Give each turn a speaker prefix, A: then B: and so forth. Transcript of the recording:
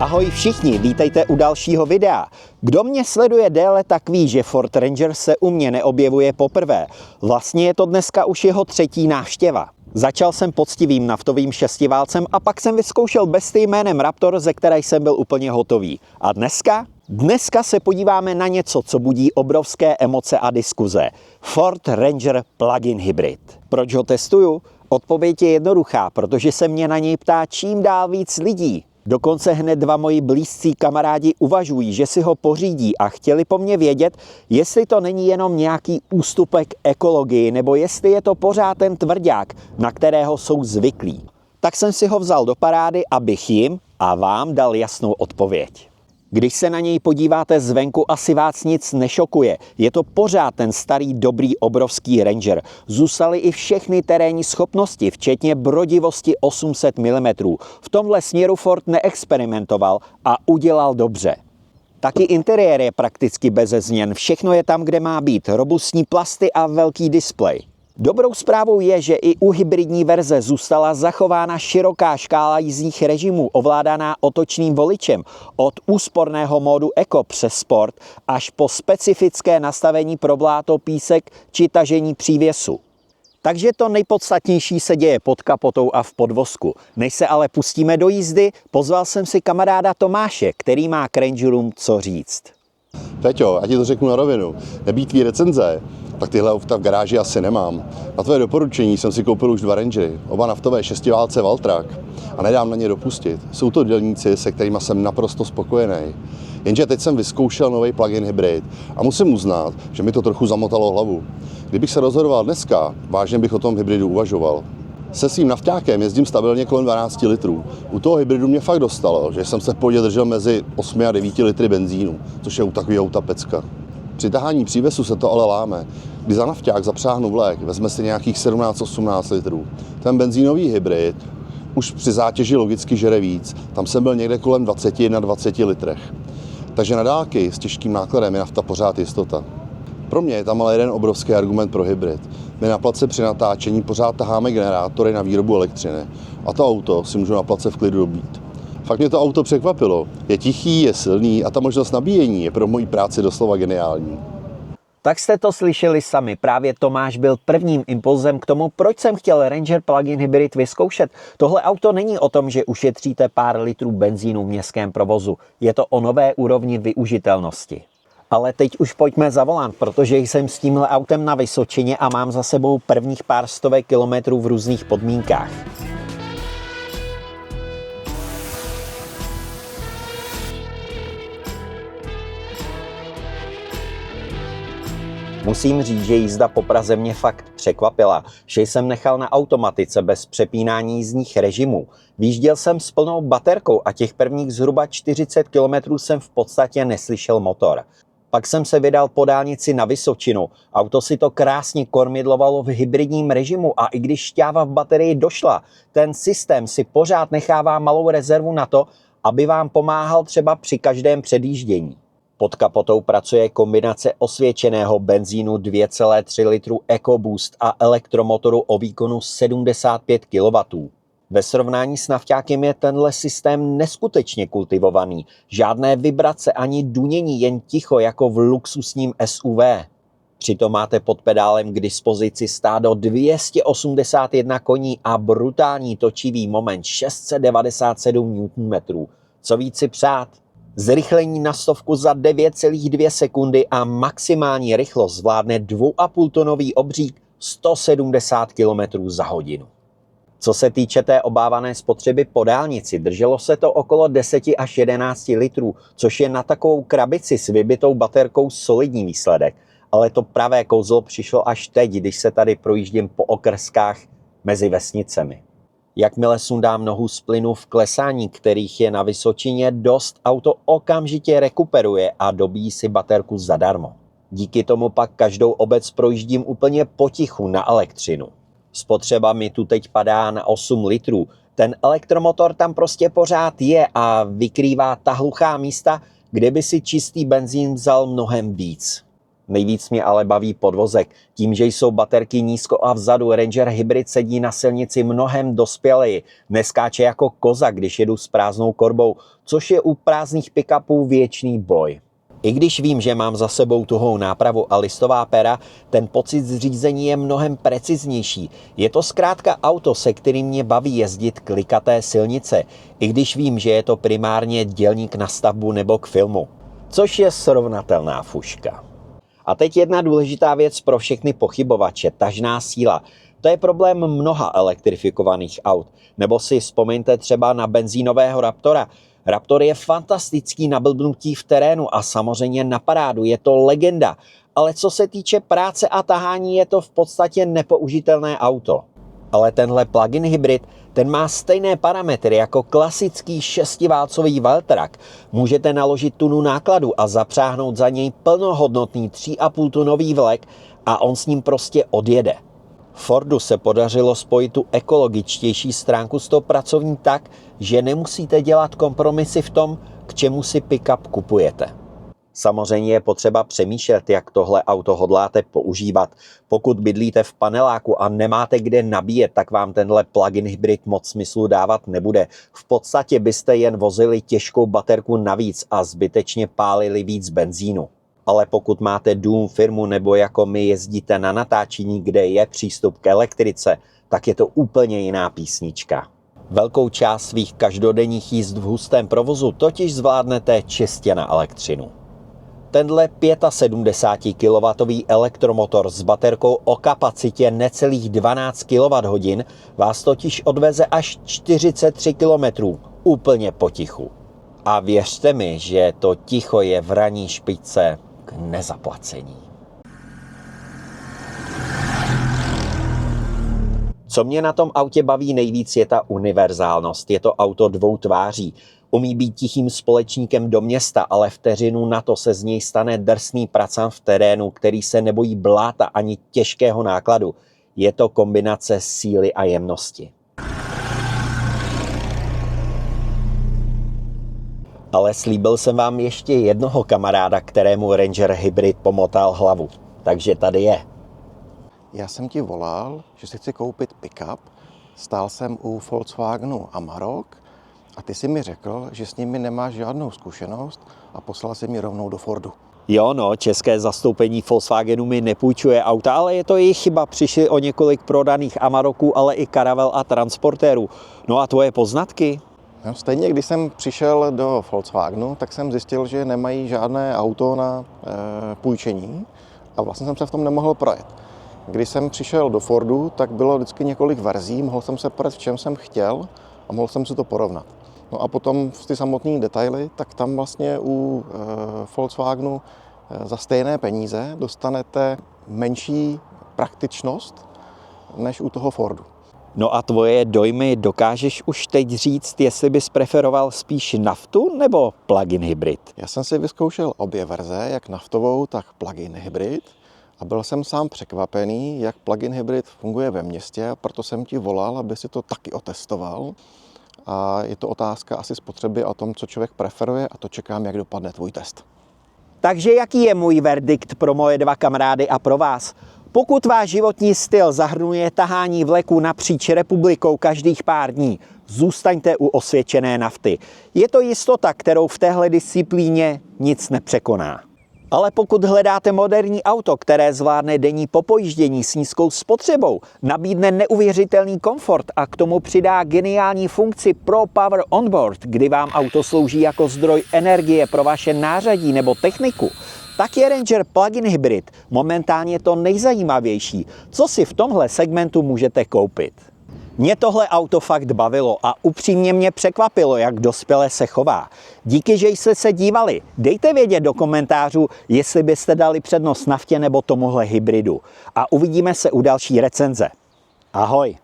A: Ahoj všichni, vítejte u dalšího videa. Kdo mě sleduje déle, tak ví, že Ford Ranger se u mě neobjevuje poprvé. Vlastně je to dneska už jeho třetí návštěva. Začal jsem poctivým naftovým šestiválcem a pak jsem vyzkoušel bestii jménem Raptor, ze které jsem byl úplně hotový. A dneska? Dneska se podíváme na něco, co budí obrovské emoce a diskuze. Ford Ranger Plug-in Hybrid. Proč ho testuju? Odpověď je jednoduchá, protože se mě na něj ptá čím dál víc lidí. Dokonce hned dva moji blízcí kamarádi uvažují, že si ho pořídí a chtěli po mně vědět, jestli to není jenom nějaký ústupek ekologii, nebo jestli je to pořád ten tvrdák, na kterého jsou zvyklí. Tak jsem si ho vzal do parády, abych jim a vám dal jasnou odpověď. Když se na něj podíváte zvenku, asi vás nic nešokuje. Je to pořád ten starý, dobrý, obrovský Ranger. Zůstaly i všechny terénní schopnosti, včetně brodivosti 800 mm. V tomhle směru Ford neexperimentoval a udělal dobře. Taky interiér je prakticky beze změn. Všechno je tam, kde má být. Robustní plasty a velký displej. Dobrou zprávou je, že i u hybridní verze zůstala zachována široká škála jízdních režimů ovládaná otočným voličem od úsporného módu Eco přes Sport až po specifické nastavení pro bláto, písek či tažení přívěsu. Takže to nejpodstatnější se děje pod kapotou a v podvozku. Než se ale pustíme do jízdy, pozval jsem si kamaráda Tomáše, který má k Rangerům co říct.
B: Peťo, já ti to řeknu na rovinu, nebýt tvý recenze, tak tyhle auta v garáži asi nemám. Na tvoje doporučení jsem si koupil už 2 Rangery, oba naftové šestiválce Valtrak a nedám na ně dopustit. Jsou to dělníci, se kterými jsem naprosto spokojený. Jenže teď jsem vyzkoušel nový plug-in hybrid a musím uznat, že mi to trochu zamotalo hlavu. Kdybych se rozhodoval dneska, vážně bych o tom hybridu uvažoval. Se svým nafťákem jezdím stabilně kolem 12 litrů. U toho hybridu mě fakt dostalo, že jsem se v pohodě držel mezi 8 a 9 litry benzínu, což je u takového auta pecka. Při tahání přívěsu se to ale láme. Když za nafťák zapřáhnu vlek, vezme si nějakých 17-18 litrů. Ten benzínový hybrid už při zátěži logicky žere víc. Tam jsem byl někde kolem 21-20 litrech. Takže na dálky s těžkým nákladem je nafta pořád jistota. Pro mě je tam ale jeden obrovský argument pro hybrid. My na place při natáčení pořád taháme generátory na výrobu elektřiny. A to auto si můžu na place v klidu dobít. Fakt mě to auto překvapilo. Je tichý, je silný a ta možnost nabíjení je pro moji práci doslova geniální.
A: Tak jste to slyšeli sami, právě Tomáš byl prvním impulzem k tomu, proč jsem chtěl Ranger Plug-in Hybrid vyzkoušet. Tohle auto není o tom, že ušetříte pár litrů benzínu v městském provozu. Je to o nové úrovni využitelnosti. Ale teď už pojďme za volant, protože jsem s tímhle autem na Vysočině a mám za sebou prvních pár stovek kilometrů v různých podmínkách. Musím říct, že jízda po Praze mě fakt překvapila, že jsem nechal na automatice bez přepínání jízdních režimů. Výjížděl jsem s plnou baterkou a těch prvních zhruba 40 km jsem v podstatě neslyšel motor. Pak jsem se vydal po dálnici na Vysočinu. Auto si to krásně kormidlovalo v hybridním režimu a i když šťáva v baterii došla, ten systém si pořád nechává malou rezervu na to, aby vám pomáhal třeba při každém předjíždění. Pod kapotou pracuje kombinace osvědčeného benzínu 2,3 litru EcoBoost a elektromotoru o výkonu 75 kW. Ve srovnání s nafťákem je tenhle systém neskutečně kultivovaný. Žádné vibrace ani dunění, jen ticho jako v luxusním SUV. Přitom máte pod pedálem k dispozici stádo 281 koní a brutální točivý moment 697 Nm. Co víc si přát? Zrychlení na 100 za 9,2 sekundy a maximální rychlost zvládne 2,5-tonový obřík 170 km za hodinu. Co se týče té obávané spotřeby po dálnici, drželo se to okolo 10 až 11 litrů, což je na takovou krabici s vybitou baterkou solidní výsledek. Ale to pravé kouzlo přišlo až teď, když se tady projíždím po okrskách mezi vesnicemi. Jakmile sundám nohu z plynu v klesání, kterých je na Vysočině dost, auto okamžitě rekuperuje a dobíjí si baterku zadarmo. Díky tomu pak každou obec projíždím úplně potichu na elektřinu. Spotřeba mi tu teď padá na 8 litrů. Ten elektromotor tam prostě pořád je a vykrývá ta hluchá místa, kde by si čistý benzín vzal mnohem víc. Nejvíc mě ale baví podvozek. Tím, že jsou baterky nízko a vzadu, Ranger Hybrid sedí na silnici mnohem dospěleji. Neskáče jako koza, když jedu s prázdnou korbou, což je u prázdných pick-upů věčný boj. I když vím, že mám za sebou tuhou nápravu a listová pera, ten pocit z řízení je mnohem preciznější. Je to zkrátka auto, se kterým mě baví jezdit klikaté silnice, i když vím, že je to primárně dělník na stavbu nebo k filmu. Což je srovnatelná fuška. A teď jedna důležitá věc pro všechny pochybovače, tažná síla. To je problém mnoha elektrifikovaných aut. Nebo si vzpomeňte třeba na benzínového Raptora. Raptor je fantastický na blbnutí v terénu a samozřejmě na parádu, je to legenda. Ale co se týče práce a tahání, je to v podstatě nepoužitelné auto. Ale tenhle plug-in hybrid, ten má stejné parametry jako klasický šestiválcový Valtrak. Můžete naložit tunu nákladu a zapřáhnout za něj plnohodnotný 3,5 tunový vlek a on s ním prostě odjede. Fordu se podařilo spojit tu ekologičtější stránku s tou pracovní tak, že nemusíte dělat kompromisy v tom, k čemu si pick-up kupujete. Samozřejmě je potřeba přemýšlet, jak tohle auto hodláte používat. Pokud bydlíte v paneláku a nemáte kde nabíjet, tak vám tenhle plug-in hybrid moc smyslu dávat nebude. V podstatě byste jen vozili těžkou baterku navíc a zbytečně pálili víc benzínu. Ale pokud máte dům, firmu nebo jako my jezdíte na natáčení, kde je přístup k elektrice, tak je to úplně jiná písnička. Velkou část svých každodenních jízd v hustém provozu totiž zvládnete čistě na elektřinu. Tenhle 75 kW elektromotor s baterkou o kapacitě necelých 12 kWh vás totiž odveze až 43 km úplně potichu. A věřte mi, že to ticho je v ranní špičce k nezaplacení. Co mě na tom autě baví nejvíc, je ta univerzálnost. Je to auto dvou tváří. Umí být tichým společníkem do města, ale vteřinu na to se z něj stane drsný pracan v terénu, který se nebojí bláta ani těžkého nákladu. Je to kombinace síly a jemnosti. Ale slíbil jsem vám ještě jednoho kamaráda, kterému Ranger Hybrid pomotal hlavu. Takže tady je.
C: Já jsem ti volal, že si chci koupit pick-up. Stál jsem u Volkswagenu Amarok a ty si mi řekl, že s nimi nemáš žádnou zkušenost a poslal si mě rovnou do Fordu.
A: Jo, no, české zastoupení Volkswagenu mi nepůjčuje auta, ale je to jejich chyba. Přišli o několik prodaných Amaroků, ale i karavel a transportérů. No a tvoje poznatky?
C: No, stejně, když jsem přišel do Volkswagenu, tak jsem zjistil, že nemají žádné auto na půjčení a vlastně jsem se v tom nemohl projet. Když jsem přišel do Fordu, tak bylo vždycky několik verzí, mohl jsem se projet, v čem jsem chtěl a mohl jsem si to porovnat. No a potom ty samotné detaily, tak tam vlastně u Volkswagenu za stejné peníze dostanete menší praktičnost než u toho Fordu.
A: No a tvoje dojmy, dokážeš už teď říct, jestli bys preferoval spíš naftu nebo plug-in hybrid?
C: Já jsem si vyzkoušel obě verze, jak naftovou, tak plug-in hybrid. A byl jsem sám překvapený, jak plug-in hybrid funguje ve městě, proto jsem ti volal, aby si to taky otestoval. A je to otázka asi spotřeby a o tom, co člověk preferuje, a to čekám, jak dopadne tvůj test.
A: Takže jaký je můj verdikt pro moje dva kamarády a pro vás? Pokud váš životní styl zahrnuje tahání vleků napříč republikou každých pár dní, zůstaňte u osvědčené nafty. Je to jistota, kterou v téhle disciplíně nic nepřekoná. Ale pokud hledáte moderní auto, které zvládne denní popojíždění s nízkou spotřebou, nabídne neuvěřitelný komfort a k tomu přidá geniální funkci Pro Power Onboard, kdy vám auto slouží jako zdroj energie pro vaše nářadí nebo techniku, tak je Ranger Plug-in Hybrid momentálně to nejzajímavější, co si v tomhle segmentu můžete koupit. Mě tohle auto fakt bavilo a upřímně mě překvapilo, jak dospěle se chová. Díky, že jste se dívali. Dejte vědět do komentářů, jestli byste dali přednost naftě nebo tomuhle hybridu. A uvidíme se u další recenze. Ahoj!